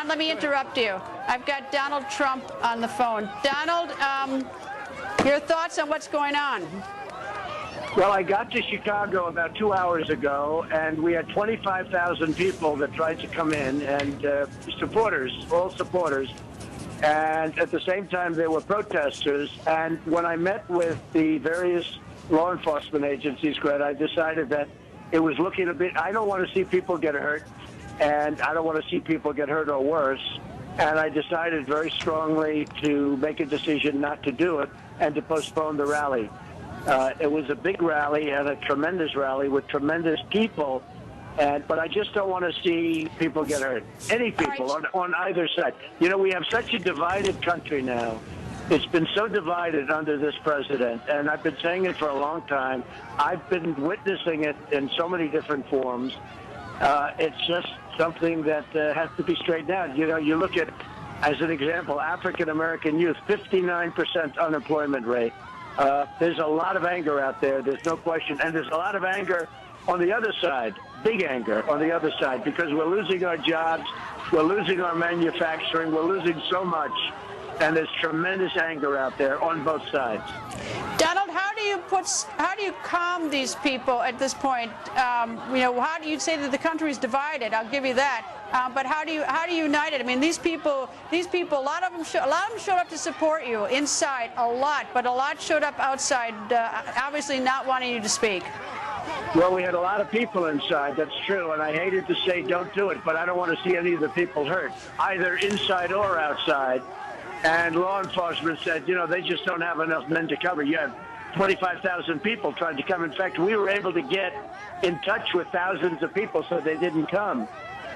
Let me interrupt you. I've got Donald Trump on the phone. Donald, your thoughts on what's going on? Well, I got to Chicago about 2 hours ago, and we had 25,000 people that tried to come in, and supporters, all supporters. And at the same time, there were protesters. And when I met with the various law enforcement agencies, Greta, I decided that it was looking a bit, I don't want to see people get hurt, and I don't want to see people get hurt or worse. And I decided very strongly to make a decision not to do it and to postpone the rally. It was a big rally and a tremendous rally with tremendous people, but I just don't want to see people get hurt. Any people on either side. You know, we have such a divided country now. It's been so divided under this president, and I've been saying it for a long time. I've been witnessing it in so many different forms. It's just something that has to be straightened out. You know, you look at, as an example, African-American youth, 59% unemployment rate. There's a lot of anger out there. There's no question. And there's a lot of anger on the other side, big anger on the other side, because we're losing our jobs, we're losing our manufacturing, we're losing so much. And there's tremendous anger out there on both sides. Donald, how do you calm these people at this point? You know, how do you say that the country is divided? I'll give you that. But how do you unite it? I mean, these people, a lot of them showed up to support you inside, a lot, but a lot showed up outside, obviously not wanting you to speak. Well, we had a lot of people inside, that's true, and I hated to say don't do it, but I don't want to see any of the people hurt, either inside or outside. And law enforcement said, you know, they just don't have enough men to cover. You have 25,000 people trying to come. In fact, we were able to get in touch with thousands of people so they didn't come.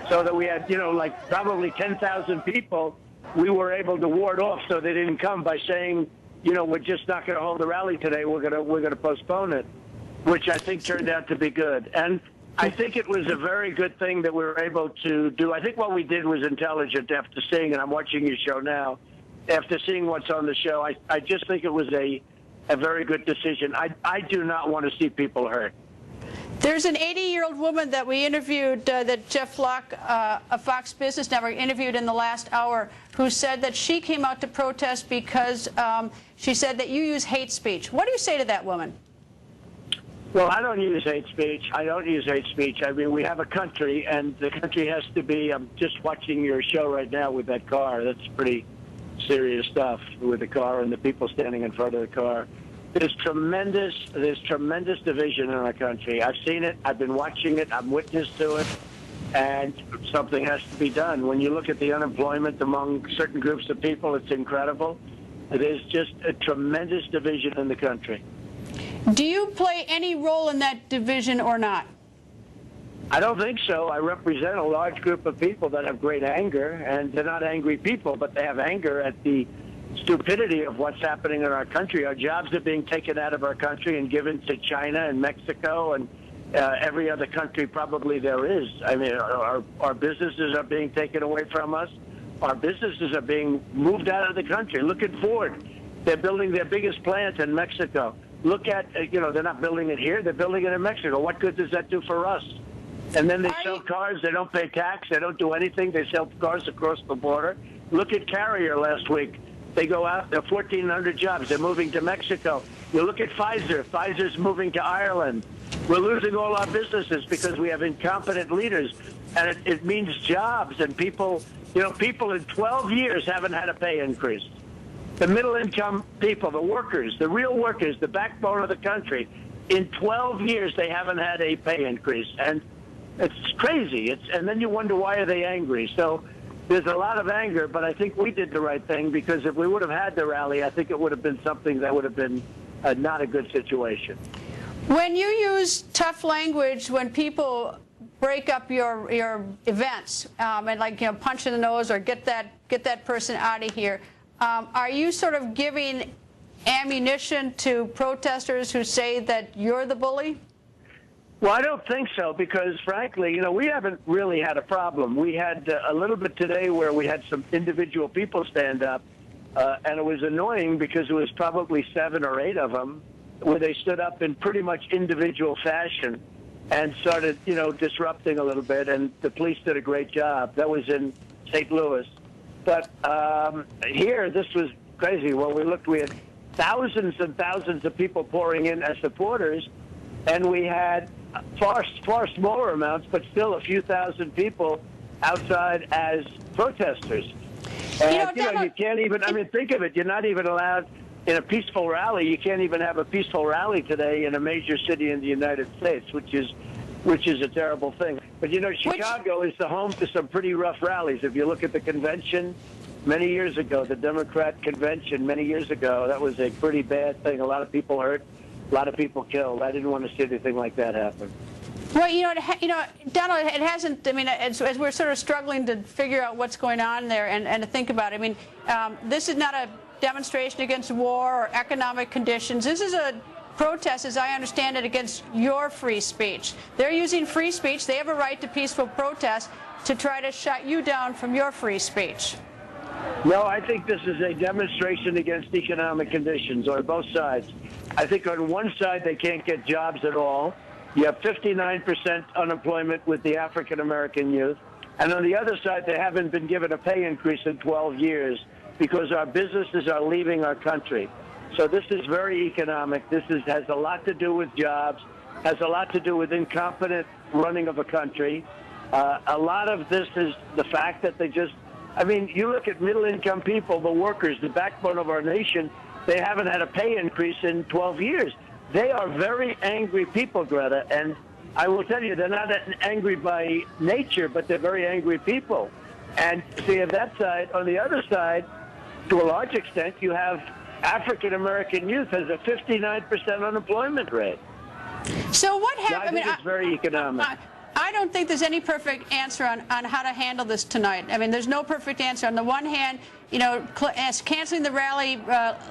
So that we had, you know, like probably 10,000 people we were able to ward off so they didn't come by saying, you know, we're just not going to hold the rally today. We're going to postpone it, which I think turned out to be good. And I think it was a very good thing that we were able to do. I think what we did was intelligent after seeing, and I'm watching your show now, after seeing what's on the show, I just think it was a very good decision. I do not want to see people hurt. There's an 80-year-old woman that we interviewed, that Jeff Locke of Fox Business Network interviewed in the last hour, who said that she came out to protest because she said that you use hate speech. What do you say to that woman? Well, I don't use hate speech. I don't use hate speech. I mean, we have a country, and the country has to be, I'm just watching your show right now with that car. That's pretty serious stuff with the car and the people standing in front of the car. There's tremendous division in our country. I've seen it. I've been watching it. I'm witness to it. And something has to be done. When you look at the unemployment among certain groups of people, it's incredible. There's just a tremendous division in the country. Do you play any role in that division or not? I don't think so. I represent a large group of people that have great anger, and they're not angry people, but they have anger at the stupidity of what's happening in our country. Our jobs are being taken out of our country and given to China and Mexico and every other country probably there is. I mean, our businesses are being taken away from us. Our businesses are being moved out of the country. Look at Ford. They're building their biggest plant in Mexico. Look at, you know, they're not building it here. They're building it in Mexico. What good does that do for us? And then they sell cars. They don't pay tax. They don't do anything. They sell cars across the border. Look at Carrier last week. They go out, they're 1,400 jobs. They're moving to Mexico. You look at Pfizer. Pfizer's moving to Ireland. We're losing all our businesses because we have incompetent leaders. And it means jobs. And people, you know, people in 12 years haven't had a pay increase. The middle-income people, the workers, the real workers, the backbone of the country, in 12 years they haven't had a pay increase. And it's crazy. And then you wonder, why are they angry? So there's a lot of anger, but I think we did the right thing, because if we would have had the rally, I think it would have been something that would have been not a good situation. When you use tough language, when people break up your events, and like, you know, punch in the nose or get that person out of here, are you sort of giving ammunition to protesters who say that you're the bully? Well, I don't think so, because, frankly, you know, we haven't really had a problem. We had a little bit today where we had some individual people stand up, and it was annoying because it was probably 7 or 8 of them where they stood up in pretty much individual fashion and started, you know, disrupting a little bit, and the police did a great job. That was in St. Louis. But here, this was crazy. When we looked, we had thousands and thousands of people pouring in as supporters, and we had far smaller amounts, but still a few thousand people outside as protesters. And, you can't even, I mean, think of it, you're not even allowed in a peaceful rally. You can't even have a peaceful rally today in a major city in the United States, which is a terrible thing. But, Chicago is the home to some pretty rough rallies. If you look at the convention many years ago, the Democrat convention many years ago, that was a pretty bad thing. A lot of people hurt, a lot of people killed. I didn't want to see anything like that happen. Well, Donald, it hasn't, I mean, as we're sort of struggling to figure out what's going on there and to think about it, I mean, this is not a demonstration against war or economic conditions. This is a protest, as I understand it, against your free speech. They're using free speech. They have a right to peaceful protest to try to shut you down from your free speech. No, I think this is a demonstration against economic conditions on both sides. I think on one side they can't get jobs at all. You have 59% unemployment with the African-American youth. And on the other side, they haven't been given a pay increase in 12 years because our businesses are leaving our country. So this is very economic. This has a lot to do with jobs, has a lot to do with incompetent running of a country. A lot of this is the fact that you look at middle-income people, the workers, the backbone of our nation, they haven't had a pay increase in 12 years. They are very angry people, Greta, and I will tell you, they're not angry by nature, but they're very angry people. And so you have that side. On the other side, to a large extent, you have African-American youth has a 59% unemployment rate. So what happened? I think it's very economic. I don't think there's any perfect answer on how to handle this tonight. I mean, there's no perfect answer. On the one hand, canceling the rally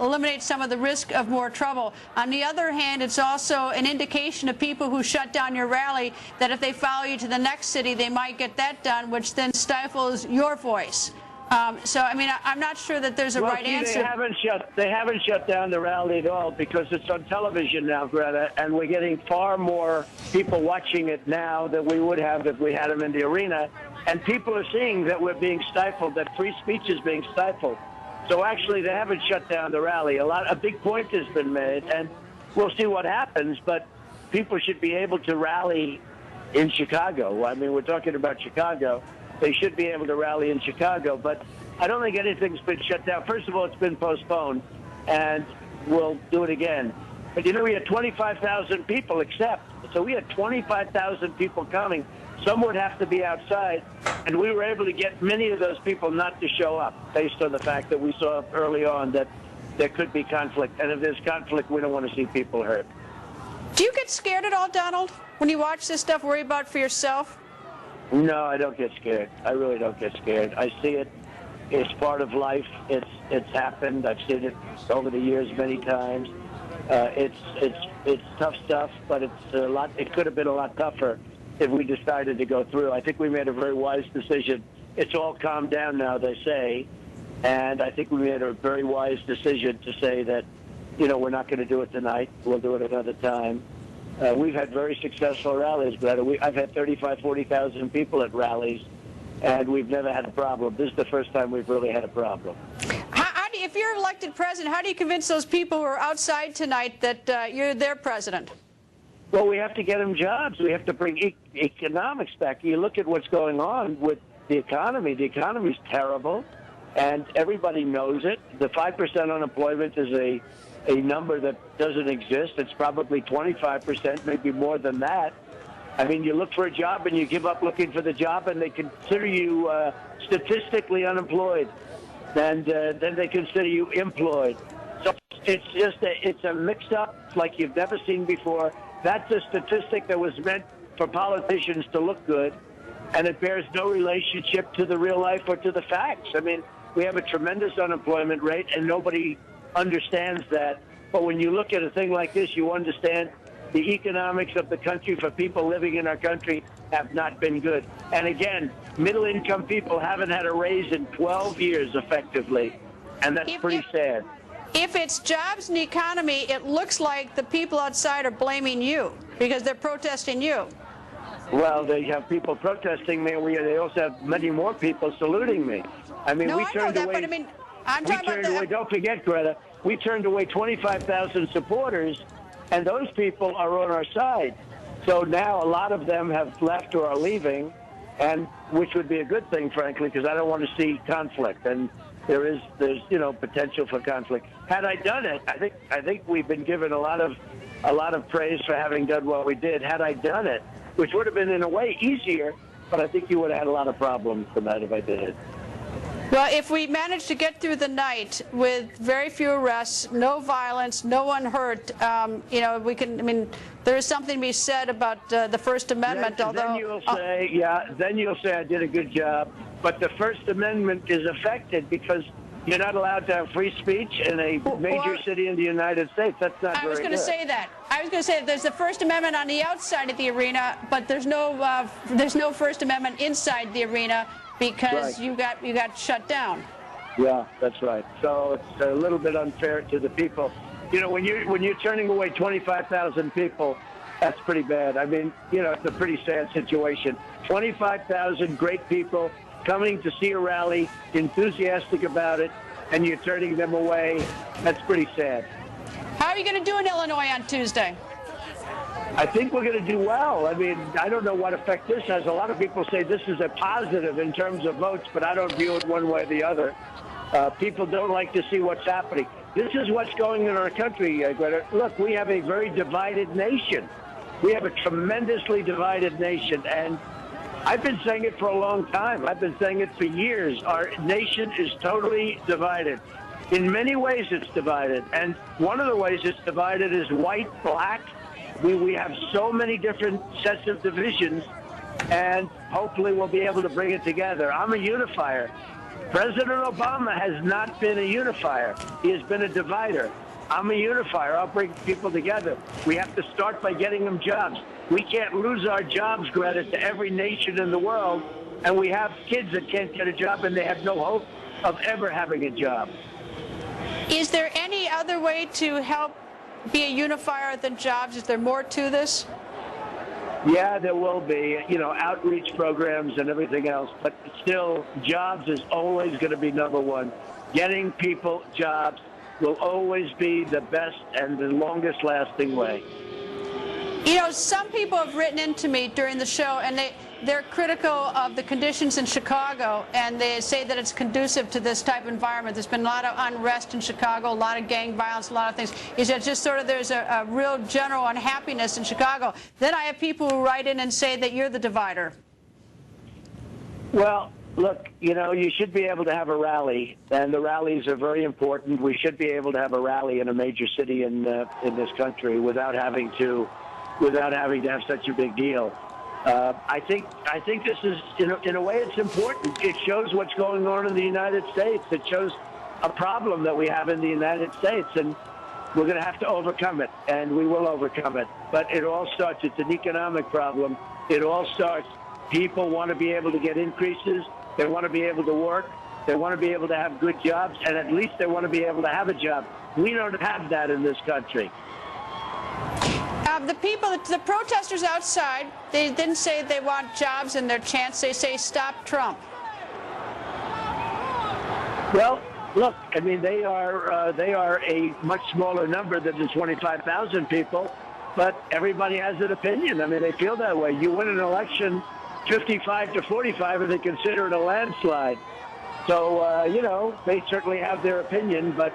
eliminates some of the risk of more trouble. On the other hand, it's also an indication to people who shut down your rally that if they follow you to the next city, they might get that done, which then stifles your voice. So, I mean, I'm not sure that there's a right answer. They haven't shut down the rally at all because it's on television now, Greta, and we're getting far more people watching it now than we would have if we had them in the arena. And people are seeing that we're being stifled, that free speech is being stifled. So actually, they haven't shut down the rally. A big point has been made, and we'll see what happens. But people should be able to rally in Chicago. I mean, we're talking about Chicago. They should be able to rally in Chicago, but I don't think anything's been shut down. First of all, it's been postponed, and we'll do it again. But, we had 25,000 people so we had 25,000 people coming. Some would have to be outside, and we were able to get many of those people not to show up based on the fact that we saw early on that there could be conflict. And if there's conflict, we don't want to see people hurt. Do you get scared at all, Donald, when you watch this stuff, worry about for yourself? No, I don't get scared. I really don't get scared. I see it. It's part of life. It's happened. I've seen it over the years many times. It's tough stuff, but it's a lot. It could have been a lot tougher if we decided to go through. I think we made a very wise decision. It's all calmed down now, they say, and I think we made a very wise decision to say that, we're not going to do it tonight. We'll do it another time. We've had very successful rallies, Greta. I've had 35,000, 40,000 people at rallies, and we've never had a problem. This is the first time we've really had a problem. If you're elected president, how do you convince those people who are outside tonight that you're their president? Well, we have to get them jobs. We have to bring economics back. You look at what's going on with the economy. The economy's terrible, and everybody knows it. The 5% unemployment is a number that doesn't exist. It's probably 25%, maybe more than that. I mean, you look for a job and you give up looking for the job, and they consider you statistically unemployed, and then they consider you employed. So it's a mix-up like you've never seen before. That's a statistic that was meant for politicians to look good, and it bears no relationship to the real life or to the facts. I mean, we have a tremendous unemployment rate, and nobody understands that. But when you look at a thing like this, you understand the economics of the country for people living in our country have not been good. And again, middle-income people haven't had a raise in 12 years effectively, and that's pretty sad. If it's jobs and the economy, it looks like the people outside are blaming you because they're protesting you. Well, they have people protesting me. They also have many more people saluting me. I mean, No, we I know turned that, away. but I mean, I'm We talking about turned away. the. Don't forget, Greta. We turned away 25,000 supporters, and those people are on our side. So now a lot of them have left or are leaving, and which would be a good thing, frankly, because I don't want to see conflict. And there's potential for conflict. Had I done it, I think we've been given a lot of praise for having done what we did. Had I done it, which would have been in a way easier, but I think you would have had a lot of problems tonight if I did it. Well, if we manage to get through the night with very few arrests, no violence, no one hurt, we can. I mean, there is something to be said about the First Amendment. Then you'll say, then you'll say I did a good job. But the First Amendment is affected because you're not allowed to have free speech in a major city in the United States. That's not very good. I was going to say that. I was going to say that there's the First Amendment on the outside of the arena, but there's no First Amendment inside the arena because you got shut down. Yeah, that's right. So it's a little bit unfair to the people. You know, when you're turning away 25,000 people, that's pretty bad. I mean, it's a pretty sad situation. 25,000 great people coming to see a rally, enthusiastic about it, and you're turning them away. That's pretty sad. How are you going to do in Illinois on Tuesday? I think we're going to do well. I mean, I don't know what effect this has. A lot of people say this is a positive in terms of votes, but I don't view it one way or the other. People don't like to see what's happening. This is what's going in our country, Greta. Look, we have a very divided nation. We have a tremendously divided nation, and I've been saying it for a long time. I've been saying it for years. Our nation is totally divided. In many ways it's divided, and one of the ways it's divided is white, black. We have so many different sets of divisions, and hopefully we'll be able to bring it together. I'm a unifier. President Obama has not been a unifier. He has been a divider. I'm a unifier. I'll bring people together. We have to start by getting them jobs. We can't lose our jobs, Greta, to every nation in the world, and we have kids that can't get a job, and they have no hope of ever having a job. Is there any other way to help be a unifier than jobs? Is there more to this? Yeah, there will be, outreach programs and everything else. But still, jobs is always going to be number one. Getting people jobs will always be the best and the longest lasting way. Some people have written into me during the show, and they're critical of the conditions in Chicago, and they say that it's conducive to this type of environment. There's been a lot of unrest in Chicago, a lot of gang violence, a lot of things. He said just sort of there's a real general unhappiness in Chicago. Then I have people who write in and say that you're the divider. Well, look, you should be able to have a rally, and the rallies are very important. We should be able to have a rally in a major city in this country without having to have such a big deal. I think this is, in a way, it's important. It shows what's going on in the United States. It shows a problem that we have in the United States, and we're going to have to overcome it, and we will overcome it. But it all starts, it's an economic problem. It all starts, people want to be able to get increases. They want to be able to work. They want to be able to have good jobs, and at least they want to be able to have a job. We don't have that in this country. The protesters outside, they didn't say they want jobs and their chance. They say stop Trump. Well, look, I mean, they are a much smaller number than the 25,000 people, but everybody has an opinion. I mean, they feel that way. You win an election 55 to 45, and they consider it a landslide. So, they certainly have their opinion, but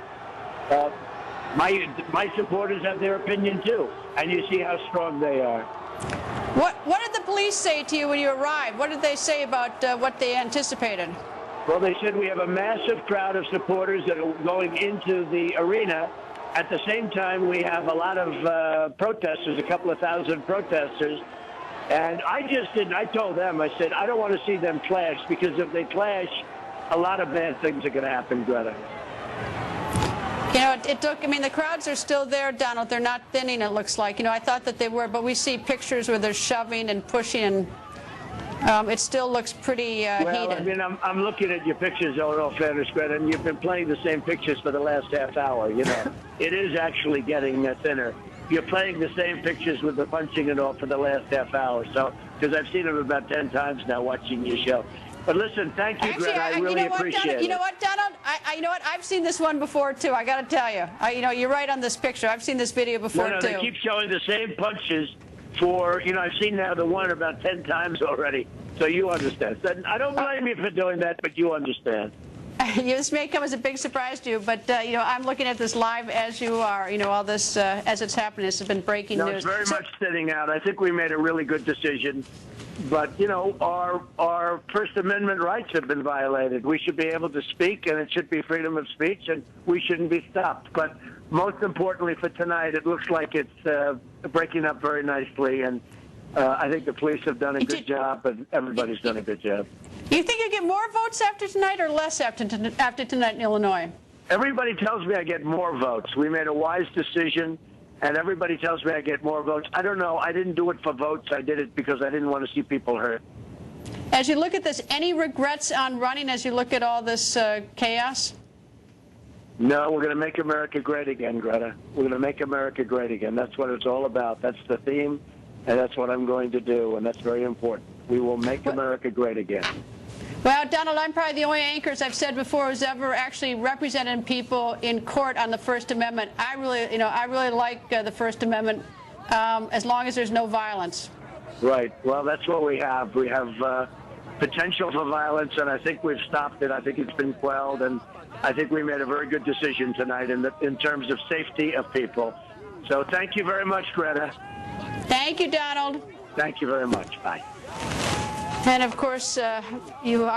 my supporters have their opinion too, and you see how strong they are. What did the police say to you when you arrived? What did they say about what they anticipated? Well, they said we have a massive crowd of supporters that are going into the arena. At the same time, we have a lot of protesters, a couple of thousand protesters. And I told them, I said, I don't want to see them clash, because if they clash, a lot of bad things are going to happen, Greta. The crowds are still there, Donald. They're not thinning, it looks like. I thought that they were, but we see pictures where they're shoving and pushing, and it still looks pretty heated. Well, I mean, I'm looking at your pictures, in all fairness, Greta, and you've been playing the same pictures for the last half hour, It is actually getting thinner. You're playing the same pictures with the punching and all for the last half hour. So because I've seen him about 10 times now watching your show. But listen, thank you, Greta. I really appreciate it. You know what, Donald? You know what? I've seen this one before, too. I got to tell you. You know, you're right on this picture. I've seen this video before, too. They keep showing the same punches for, you know, I've seen now the one about 10 times already. So you understand. So I don't blame you for doing that, but you understand. This may come as a big surprise to you, but, you know, I'm looking at this live as you are. You know, all this, as it's happening, this has been breaking news. It's very much sitting out. I think we made a really good decision. But, you know, our First Amendment rights have been violated. We should be able to speak, and it should be freedom of speech, and we shouldn't be stopped. But most importantly for tonight, it looks like it's breaking up very nicely, and I think the police have done a good job, and everybody's done a good job. You think you get more votes after tonight or less after tonight in Illinois? Everybody tells me I get more votes. We made a wise decision. And everybody tells me I get more votes. I don't know. I didn't do it for votes. I did it because I didn't want to see people hurt. As you look at this, any regrets on running as you look at all this chaos? No, we're going to make America great again, Greta. We're going to make America great again. That's what it's all about. That's the theme, and that's what I'm going to do, and that's very important. We will make America great again. Well, Donald, I'm probably the only anchors I've said before who's ever actually represented people in court on the First Amendment. I really like the First Amendment as long as there's no violence. Right. Well, that's what we have. We have potential for violence, and I think we've stopped it. I think it's been quelled, and I think we made a very good decision tonight in terms of safety of people. So thank you very much, Greta. Thank you, Donald. Thank you very much. Bye. And, of course, you are.